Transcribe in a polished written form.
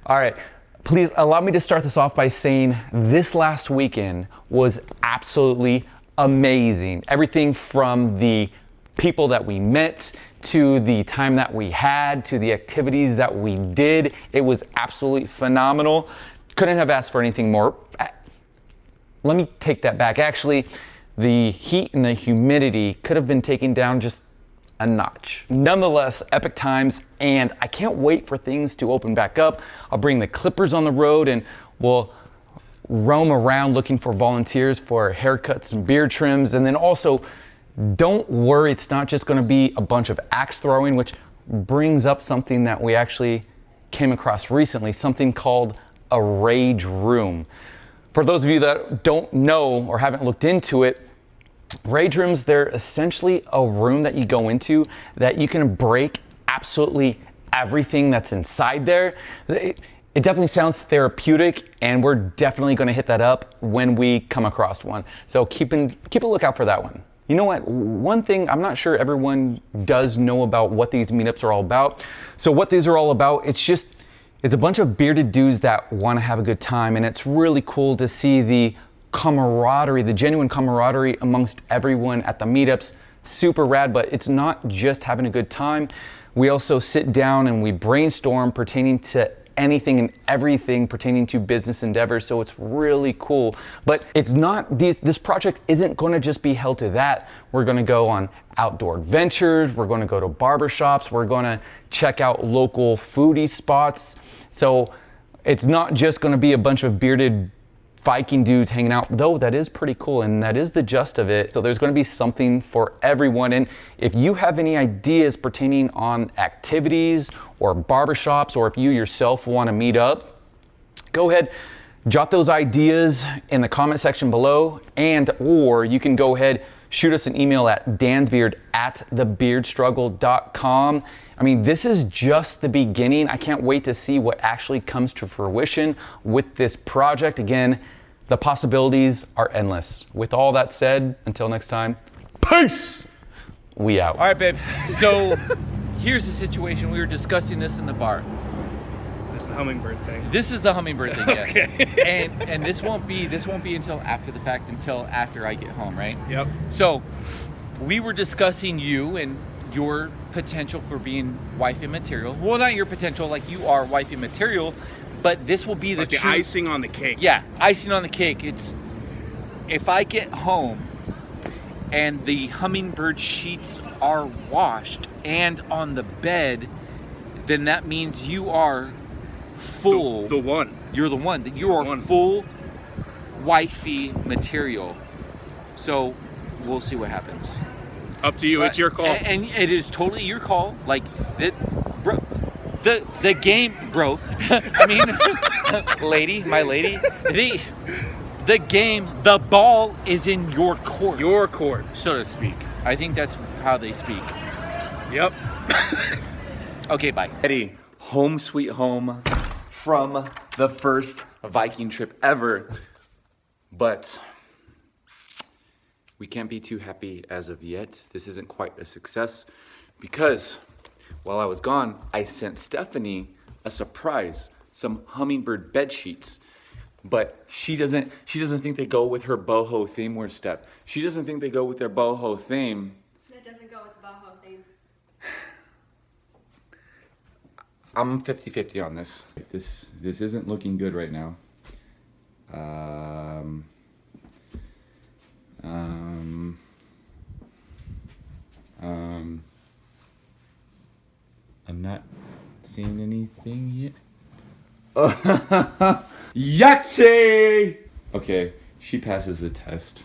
All right, please allow me to start this off by saying this last weekend was absolutely amazing. Everything from the people that we met to the time that we had to the activities that we did. It was absolutely phenomenal. Couldn't have asked for anything more. Let me take that back. Actually, the heat and the humidity could have been taken down just a notch. Nonetheless, epic times, and I can't wait for things to open back up. I'll bring the clippers on the road and we'll roam around looking for volunteers for haircuts and beard trims. And then also, don't worry, it's not just gonna be a bunch of axe throwing, which brings up something that we actually came across recently, something called a rage room. For those of you that don't know or haven't looked into it, rage rooms, they're essentially a room that you go into that you can break absolutely everything that's inside there. It definitely sounds therapeutic, and we're definitely going to hit that up when we come across one. So keep a lookout for that one. You know what? One thing I'm not sure everyone does know about what these meetups are all about. So what these are all about, it's a bunch of bearded dudes that want to have a good time, and it's really cool to see the camaraderie, the genuine camaraderie amongst everyone at the meetups. Super rad, but it's not just having a good time. We also sit down and we brainstorm pertaining to anything and everything pertaining to business endeavors, so it's really cool. But it's not, this project isn't going to just be held to that. We're going to go on outdoor adventures, we're going to go to barbershops, we're going to check out local foodie spots. So it's not just going to be a bunch of bearded Viking dudes hanging out, though that is pretty cool, and that is the gist of it. So there's going to be something for everyone. And if you have any ideas pertaining on activities or barbershops, or if you yourself want to meet up, go ahead, jot those ideas in the comment section below, or you can go ahead, shoot us an email at dansbeard@thebeardstruggle.com. I mean, this is just the beginning. I can't wait to see what actually comes to fruition with this project. Again, the possibilities are endless. With all that said, until next time, peace! We out. All right, babe. So here's the situation. We were discussing this in the bar. This is the hummingbird thing. This is the hummingbird thing, yes. Okay. And this won't be until after the fact, until after I get home, right? Yep. So we were discussing you and your potential for being wifey material. Well, not your potential, like you are wifey material, but this will be It's the like the true icing on the cake. Yeah, icing on the cake. It's if I get home and the hummingbird sheets are washed and on the bed, then that means you are full. The one. You're the one. You are full wifey material. So we'll see what happens. Up to you. It's your call. And it is totally your call. Like that, bro. The game, bro. I mean, my lady. The game. The ball is in your court. Your court, so to speak. I think that's how they speak. Yep. Okay, bye. Eddie, home sweet home from the first Viking trip ever. But we can't be too happy as of yet. This isn't quite a success because while I was gone, I sent Stephanie a surprise, some hummingbird bed sheets. But she doesn't think they go with her boho theme. Where's Steph? She doesn't think they go with their boho theme. That doesn't go with the boho theme. I'm 50-50 on this. This isn't looking good right now. I'm not seeing anything yet. Yahtzee! Okay, she passes the test.